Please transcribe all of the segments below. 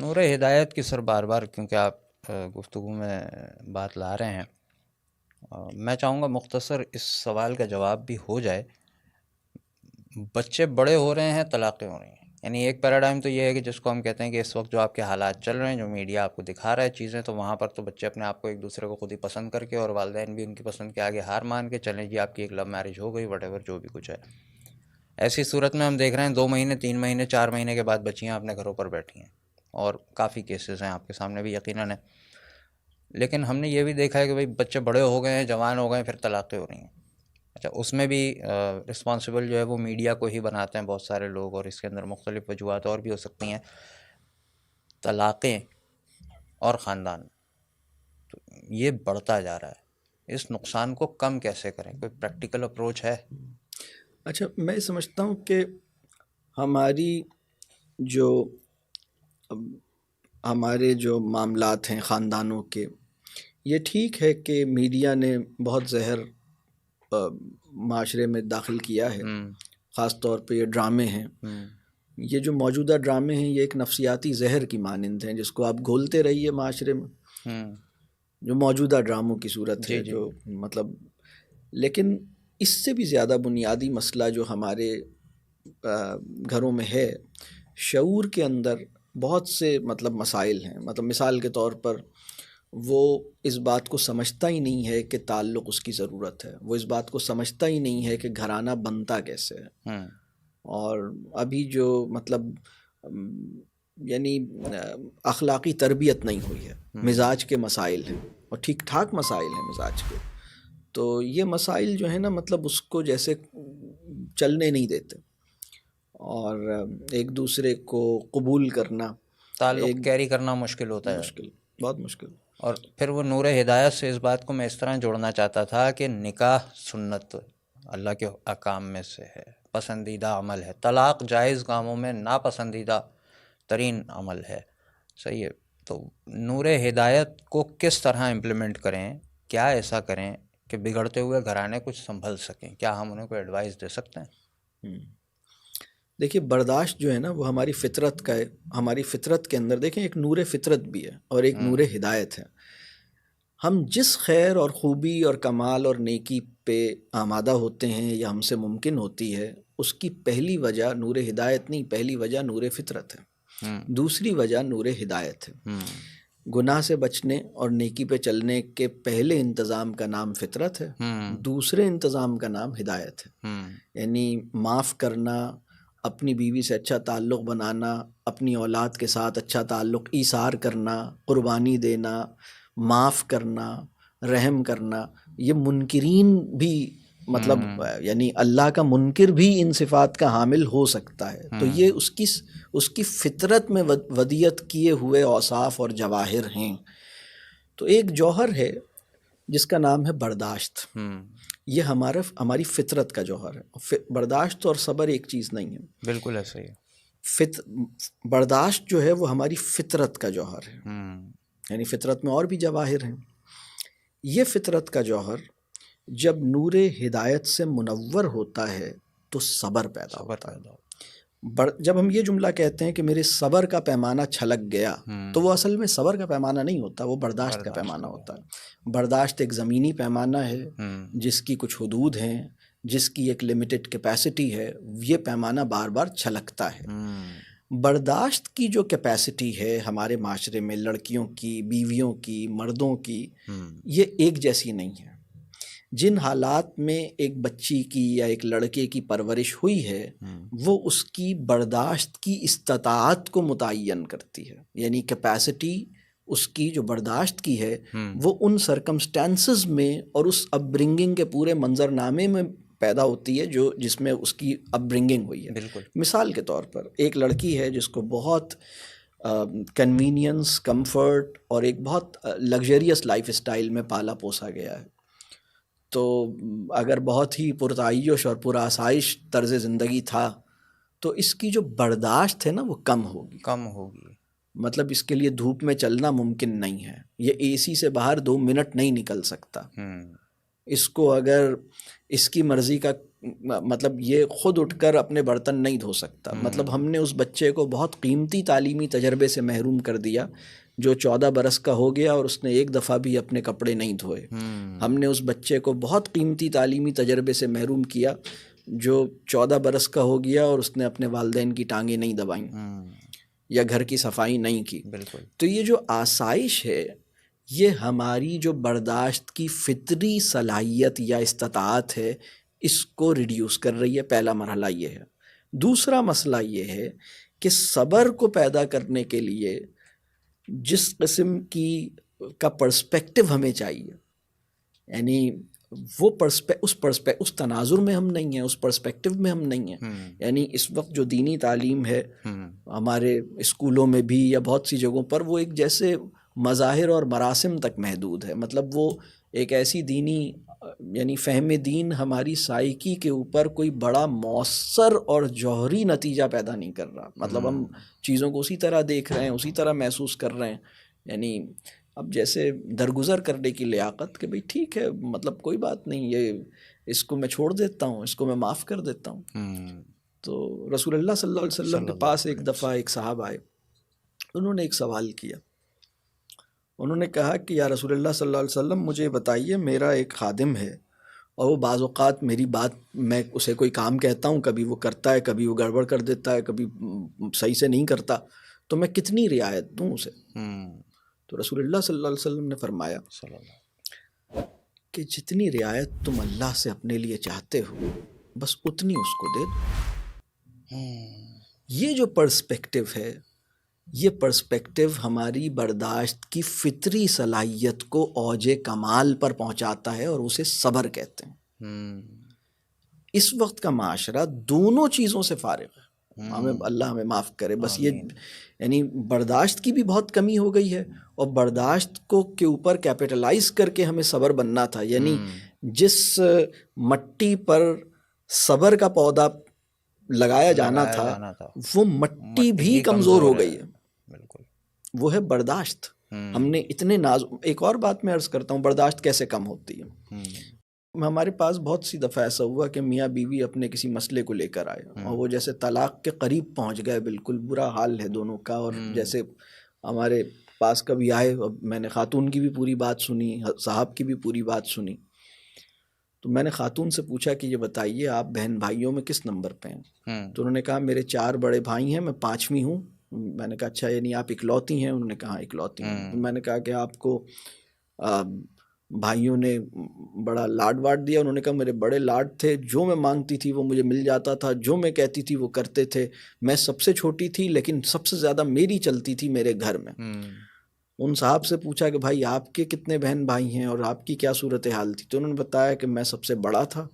نور ہدایت کی سر بار بار کیونکہ آپ گفتگو میں بات لا رہے ہیں، میں چاہوں گا مختصر اس سوال کا جواب بھی ہو جائے۔ بچے بڑے ہو رہے ہیں، طلاقیں ہو رہی ہیں، یعنی ایک پیراڈائم تو یہ ہے کہ جس کو ہم کہتے ہیں کہ اس وقت جو آپ کے حالات چل رہے ہیں، جو میڈیا آپ کو دکھا رہا ہے چیزیں، تو وہاں پر تو بچے اپنے آپ کو ایک دوسرے کو خود ہی پسند کر کے، اور والدین بھی ان کی پسند کے آگے ہار مان کے چلیں جی آپ کی ایک لو میرج ہو گئی، وٹ ایور جو بھی کچھ ہے۔ ایسی صورت میں ہم دیکھ رہے ہیں 2 مہینے 3 مہینے 4 مہینے کے بعد بچیاں اپنے گھروں پر بیٹھی ہیں، اور کافی کیسز ہیں آپ کے سامنے بھی یقیناً ہے۔ لیکن ہم نے یہ بھی دیکھا ہے کہ بھائی بچے بڑے ہو گئے ہیں، جوان ہو گئے ہیں، پھر طلاقیں ہو رہی ہیں۔ اچھا، اس میں بھی رسپانسبل جو ہے وہ میڈیا کو ہی بناتے ہیں بہت سارے لوگ، اور اس کے اندر مختلف وجوہات اور بھی ہو سکتی ہیں۔ طلاقیں اور خاندان، تو یہ بڑھتا جا رہا ہے، اس نقصان کو کم کیسے کریں؟ کوئی پریکٹیکل اپروچ ہے؟ اچھا، میں سمجھتا ہوں کہ ہمارے جو معاملات ہیں خاندانوں کے، یہ ٹھیک ہے کہ میڈیا نے بہت زہر معاشرے میں داخل کیا ہے، خاص طور پہ یہ ڈرامے ہیں۔ یہ جو موجودہ ڈرامے ہیں یہ ایک نفسیاتی زہر کی مانند ہیں، جس کو آپ گھولتے رہیے معاشرے میں، جو موجودہ ڈراموں کی صورت ہے، جو مطلب، لیکن اس سے بھی زیادہ بنیادی مسئلہ جو ہمارے گھروں میں ہے، شعور کے اندر بہت سے مطلب مسائل ہیں۔ مطلب مثال کے طور پر وہ اس بات کو سمجھتا ہی نہیں ہے کہ تعلق اس کی ضرورت ہے، وہ اس بات کو سمجھتا ہی نہیں ہے کہ گھرانہ بنتا کیسے ہے، اور ابھی جو مطلب یعنی اخلاقی تربیت نہیں ہوئی ہے، مزاج کے مسائل ہیں، اور ٹھیک ٹھاک مسائل ہیں مزاج کے، تو یہ مسائل جو ہے نا مطلب اس کو جیسے چلنے نہیں دیتے، اور ایک دوسرے کو قبول کرنا، تعلق کیری کرنا مشکل ہوتا ہے، مشکل، بہت مشکل۔ اور پھر وہ نور ہدایت سے اس بات کو میں اس طرح جوڑنا چاہتا تھا کہ نکاح سنت اللہ کے احکام میں سے ہے، پسندیدہ عمل ہے، طلاق جائز کاموں میں ناپسندیدہ ترین عمل ہے، صحیح ہے۔ تو نور ہدایت کو کس طرح امپلیمنٹ کریں، کیا ایسا کریں کہ بگڑتے ہوئے گھرانے کچھ سنبھل سکیں؟ کیا ہم انہیں کوئی ایڈوائس دے سکتے ہیں؟ دیکھیے، برداشت جو ہے نا وہ ہماری فطرت کا ہے، ہماری فطرت کے اندر دیکھیں ایک نور فطرت بھی ہے اور ایک نور ہدایت ہے۔ ہم جس خیر اور خوبی اور کمال اور نیکی پہ آمادہ ہوتے ہیں یا ہم سے ممکن ہوتی ہے، اس کی پہلی وجہ نور ہدایت نہیں، پہلی وجہ نور فطرت ہے، دوسری وجہ نور ہدایت ہے۔ گناہ سے بچنے اور نیکی پہ چلنے کے پہلے انتظام کا نام فطرت ہے، دوسرے انتظام کا نام ہدایت ہے۔ یعنی معاف کرنا، اپنی بیوی سے اچھا تعلق بنانا، اپنی اولاد کے ساتھ اچھا تعلق ایثار کرنا، قربانی دینا، معاف کرنا، رحم کرنا، یہ منکرین بھی مطلب یعنی اللہ کا منکر بھی ان صفات کا حامل ہو سکتا ہے، تو یہ اس کی فطرت میں ودیت کیے ہوئے اوصاف اور جواہر ہیں۔ تو ایک جوہر ہے جس کا نام ہے برداشت، یہ ہماری فطرت کا جوہر ہے۔ برداشت اور صبر ایک چیز نہیں ہے، بالکل ایسا ہی ہے۔ برداشت جو ہے وہ ہماری فطرت کا جوہر ہے، یعنی فطرت میں اور بھی جواہر ہیں۔ یہ فطرت کا جوہر جب نور ہدایت سے منور ہوتا ہے تو صبر پیدا ہوتا ہے۔ جب ہم یہ جملہ کہتے ہیں کہ میرے صبر کا پیمانہ چھلک گیا، تو وہ اصل میں صبر کا پیمانہ نہیں ہوتا، وہ برداشت کا پیمانہ ہوتا ہے۔ برداشت ایک زمینی پیمانہ ہے جس کی کچھ حدود ہیں، جس کی ایک لمیٹڈ کیپیسٹی ہے، یہ پیمانہ بار بار چھلکتا ہے۔ برداشت کی جو کیپیسٹی ہے ہمارے معاشرے میں، لڑکیوں کی، بیویوں کی، مردوں کی، یہ ایک جیسی نہیں ہے۔ جن حالات میں ایک بچی کی یا ایک لڑکے کی پرورش ہوئی ہے، وہ اس کی برداشت کی استطاعت کو متعین کرتی ہے، یعنی کیپیسٹی اس کی جو برداشت کی ہے وہ ان سرکمسٹانسز میں اور اس اپ برنگنگ کے پورے منظرنامے میں پیدا ہوتی ہے جو جس میں اس کی اپ برنگنگ ہوئی ہے۔ بالکل۔ مثال کے طور پر ایک لڑکی ہے جس کو بہت کنوینئنس، کمفرٹ اور ایک بہت لگژریس لائف اسٹائل میں پالا پوسا گیا ہے، تو اگر بہت ہی پرتعیش اور پرآسائش طرز زندگی تھا تو اس کی جو برداشت ہے نا وہ کم ہوگی۔ مطلب اس کے لیے دھوپ میں چلنا ممکن نہیں ہے، یہ اے سی سے باہر 2 منٹ نہیں نکل سکتا۔ اس کو اگر اس کی مرضی کا مطلب یہ خود اٹھ کر اپنے برتن نہیں دھو سکتا. مطلب ہم نے اس بچے کو بہت قیمتی تعلیمی تجربے سے محروم کر دیا جو 14 برس کا ہو گیا اور اس نے ایک دفعہ بھی اپنے کپڑے نہیں دھوئے. ہم نے اس بچے کو بہت قیمتی تعلیمی تجربے سے محروم کیا جو 14 برس کا ہو گیا اور اس نے اپنے والدین کی ٹانگیں نہیں دبائیں یا گھر کی صفائی نہیں کی. بالکل. تو یہ جو آسائش ہے یہ ہماری جو برداشت کی فطری صلاحیت یا استطاعت ہے اس کو ریڈیوس کر رہی ہے. پہلا مرحلہ یہ ہے. دوسرا مسئلہ یہ ہے کہ صبر کو پیدا کرنے کے لیے جس قسم کا پرسپیکٹو ہمیں چاہیے، یعنی وہ اس تناظر میں ہم نہیں ہیں، اس پرسپیکٹو میں ہم نہیں ہیں. یعنی اس وقت جو دینی تعلیم ہے ہمارے اسکولوں میں بھی یا بہت سی جگہوں پر، وہ ایک جیسے مظاہر اور مراسم تک محدود ہے. مطلب وہ ایک ایسی دینی یعنی فہم دین ہماری سائیکی کے اوپر کوئی بڑا مؤثر اور جوہری نتیجہ پیدا نہیں کر رہا. مطلب ہم چیزوں کو اسی طرح دیکھ رہے ہیں، اسی طرح محسوس کر رہے ہیں. یعنی اب جیسے درگزر کرنے کی لیاقت کہ بھئی ٹھیک ہے، مطلب کوئی بات نہیں، یہ اس کو میں چھوڑ دیتا ہوں، اس کو میں معاف کر دیتا ہوں. تو رسول اللہ صلی اللہ علیہ وسلم کے پاس ایک دفعہ ایک صاحب آئے. انہوں نے ایک سوال کیا. انہوں نے کہا کہ یا رسول اللہ صلی اللہ علیہ وسلم مجھے بتائیے، میرا ایک خادم ہے اور وہ بعض اوقات میری بات، میں اسے کوئی کام کہتا ہوں، کبھی وہ کرتا ہے، کبھی وہ گڑبڑ کر دیتا ہے، کبھی صحیح سے نہیں کرتا، تو میں کتنی رعایت دوں اسے؟ تو رسول اللہ صلی اللہ علیہ وسلم نے فرمایا کہ جتنی رعایت تم اللہ سے اپنے لیے چاہتے ہو بس اتنی اس کو دے دو. یہ جو پرسپیکٹو ہے، یہ پرسپیکٹو ہماری برداشت کی فطری صلاحیت کو اوج کمال پر پہنچاتا ہے اور اسے صبر کہتے ہیں. اس وقت کا معاشرہ دونوں چیزوں سے فارغ ہے. اللہ ہمیں معاف کرے. بس یہ یعنی برداشت کی بھی بہت کمی ہو گئی ہے اور برداشت کو کے اوپر کیپٹلائز کر کے ہمیں صبر بننا تھا. یعنی جس مٹی پر صبر کا پودا لگایا جانا تھا وہ مٹی بھی کمزور ہو گئی ہے. بالکل. وہ ہے برداشت. ہم نے اتنے ایک اور بات میں عرض کرتا ہوں، برداشت کیسے کم ہوتی ہے. ہمارے پاس بہت سی دفعہ ایسا ہوا کہ میاں بیوی اپنے کسی مسئلے کو لے کر آئے اور وہ جیسے طلاق کے قریب پہنچ گئے، بالکل برا حال ہے دونوں کا. اور جیسے ہمارے پاس کبھی آئے، میں نے خاتون کی بھی پوری بات سنی، صاحب کی بھی پوری بات سنی. تو میں نے خاتون سے پوچھا کہ یہ بتائیے آپ بہن بھائیوں میں کس نمبر پہ ہیں؟ تو انہوں نے کہا میرے 4 بڑے بھائی ہیں، میں 5ویں ہوں. میں نے کہا اچھا یعنی آپ اکلوتی ہیں؟ انہوں نے کہا اکلوتی ہیں. میں نے کہا کہ آپ کو بھائیوں نے بڑا لاڈ واڈ دیا؟ انہوں نے کہا میرے بڑے لاڈ تھے، جو میں مانگتی تھی وہ مجھے مل جاتا تھا، جو میں کہتی تھی وہ کرتے تھے. میں سب سے چھوٹی تھی لیکن سب سے زیادہ میری چلتی تھی میرے گھر میں. ان صاحب سے پوچھا کہ بھائی آپ کے کتنے بہن بھائی ہیں اور آپ کی کیا صورتحال تھی؟ تو انہوں نے بتایا کہ میں سب سے بڑا تھا،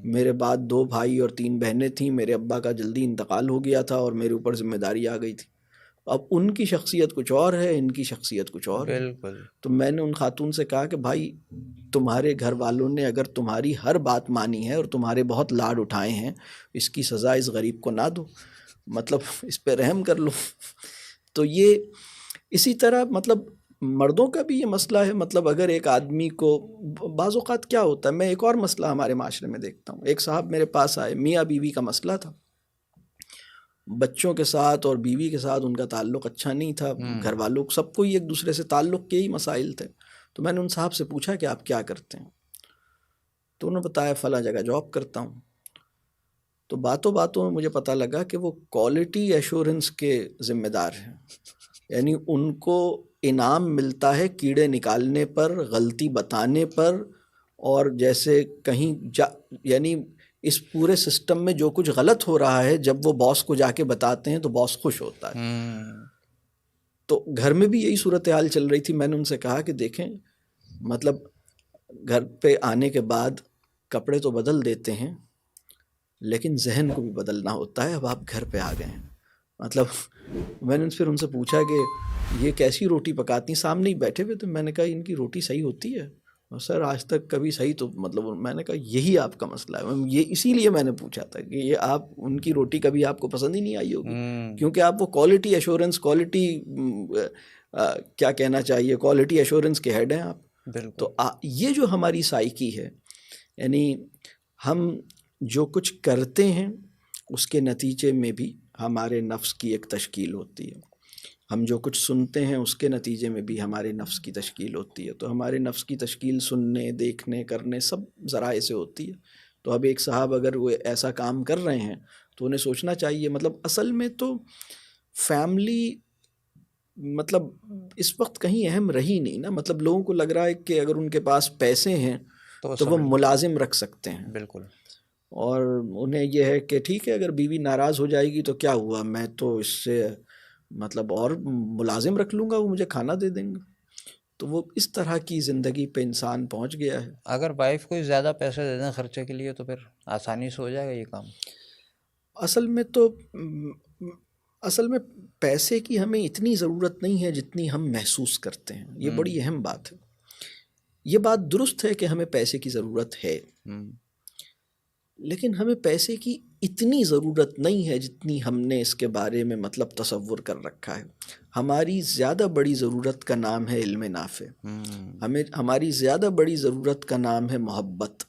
میرے بعد 2 بھائی اور 3 بہنیں تھیں. میرے ابا کا جلدی انتقال ہو گیا تھا اور میرے اوپر ذمہ داری آ گئی تھی. اب ان کی شخصیت کچھ اور ہے، ان کی شخصیت کچھ اور ہے. تو میں نے ان خاتون سے کہا کہ بھائی تمہارے گھر والوں نے اگر تمہاری ہر بات مانی ہے اور تمہارے بہت لاڈ اٹھائے ہیں، اس کی سزا اس غریب کو نہ دو، مطلب اس پہ رحم کر لو. تو یہ اسی طرح مطلب مردوں کا بھی یہ مسئلہ ہے. مطلب اگر ایک آدمی کو بعض اوقات کیا ہوتا ہے، میں ایک اور مسئلہ ہمارے معاشرے میں دیکھتا ہوں. ایک صاحب میرے پاس آئے، میاں بیوی کا مسئلہ تھا، بچوں کے ساتھ اور بیوی کے ساتھ ان کا تعلق اچھا نہیں تھا، گھر والوں سب کو ایک دوسرے سے تعلق کے ہی مسائل تھے. تو میں نے ان صاحب سے پوچھا کہ آپ کیا کرتے ہیں؟ تو انہوں نے بتایا فلاں جگہ جاب کرتا ہوں. تو باتوں باتوں میں مجھے پتہ لگا کہ وہ کوالٹی ایشورنس کے ذمہ دار ہیں. یعنی ان کو انعام ملتا ہے کیڑے نکالنے پر، غلطی بتانے پر، اور جیسے کہیں یعنی اس پورے سسٹم میں جو کچھ غلط ہو رہا ہے جب وہ باس کو جا کے بتاتے ہیں تو باس خوش ہوتا ہے. تو گھر میں بھی یہی صورتحال چل رہی تھی. میں نے ان سے کہا کہ دیکھیں مطلب گھر پہ آنے کے بعد کپڑے تو بدل دیتے ہیں لیکن ذہن کو بھی بدلنا ہوتا ہے. اب آپ گھر پہ آ گئے ہیں، مطلب میں نے پھر ان سے پوچھا کہ یہ کیسی روٹی پکاتی ہیں؟ سامنے ہی بیٹھے ہوئے. تو میں نے کہا ان کی روٹی صحیح ہوتی ہے؟ سر آج تک کبھی صحیح تو مطلب میں نے کہا یہی آپ کا مسئلہ ہے. یہ اسی لیے میں نے پوچھا تھا کہ یہ آپ ان کی روٹی کبھی آپ کو پسند ہی نہیں آئی ہوگی، کیونکہ آپ وہ کوالٹی ایشورنس، کوالٹی کیا کہنا چاہیے، کوالٹی ایشورنس کے ہیڈ ہیں آپ. تو یہ جو ہماری سائیکی ہے، یعنی ہم جو کچھ کرتے ہیں اس کے نتیجے میں بھی ہمارے نفس کی ایک تشکیل ہوتی ہے، ہم جو کچھ سنتے ہیں اس کے نتیجے میں بھی ہمارے نفس کی تشکیل ہوتی ہے، تو ہمارے نفس کی تشکیل سننے، دیکھنے، کرنے سب ذرائع سے ہوتی ہے۔ تو اب ایک صاحب اگر وہ ایسا کام کر رہے ہیں تو انہیں سوچنا چاہیے، مطلب اصل میں تو فیملی مطلب اس وقت کہیں اہم رہی نہیں نا، مطلب لوگوں کو لگ رہا ہے کہ اگر ان کے پاس پیسے ہیں تو وہ ملازم رکھ سکتے ہیں، بالکل، اور انہیں یہ ہے کہ ٹھیک ہے اگر بیوی ناراض ہو جائے گی تو کیا ہوا، میں تو اس سے مطلب اور ملازم رکھ لوں گا، وہ مجھے کھانا دے دیں گے۔ تو وہ اس طرح کی زندگی پہ انسان پہنچ گیا ہے۔ اگر وائف کو زیادہ پیسے دے دیں خرچے کے لیے تو پھر آسانی سے ہو جائے گا یہ کام۔ اصل میں پیسے کی ہمیں اتنی ضرورت نہیں ہے جتنی ہم محسوس کرتے ہیں، یہ بڑی اہم بات ہے۔ یہ بات درست ہے کہ ہمیں پیسے کی ضرورت ہے، لیکن ہمیں پیسے کی اتنی ضرورت نہیں ہے جتنی ہم نے اس کے بارے میں مطلب تصور کر رکھا ہے۔ ہماری زیادہ بڑی ضرورت کا نام ہے علم نافع، ہماری زیادہ بڑی ضرورت کا نام ہے محبت،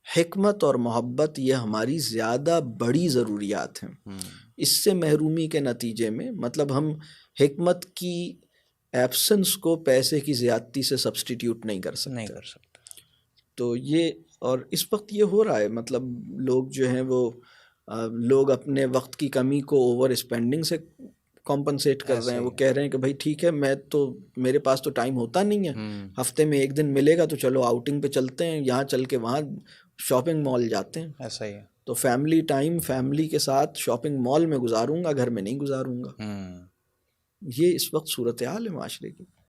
حکمت اور محبت، یہ ہماری زیادہ بڑی ضروریات ہیں۔ اس سے محرومی کے نتیجے میں مطلب ہم حکمت کی ایبسنس کو پیسے کی زیادتی سے سبسٹیٹیوٹ نہیں کر سکتے۔ تو یہ اور اس وقت یہ ہو رہا ہے، مطلب لوگ جو ہیں وہ لوگ اپنے وقت کی کمی کو اوور اسپینڈنگ سے کمپنسیٹ کر رہے ہیں۔ وہ کہہ رہے ہیں کہ بھائی ٹھیک ہے، میرے پاس تو ٹائم ہوتا نہیں ہے، ہفتے میں ایک دن ملے گا تو چلو آؤٹنگ پہ چلتے ہیں، یہاں چل کے وہاں شاپنگ مال جاتے ہیں۔ ایسا ہی ہے، تو فیملی ٹائم فیملی کے ساتھ شاپنگ مال میں گزاروں گا، گھر میں نہیں گزاروں گا۔ یہ اس وقت صورتحال ہے معاشرے کی۔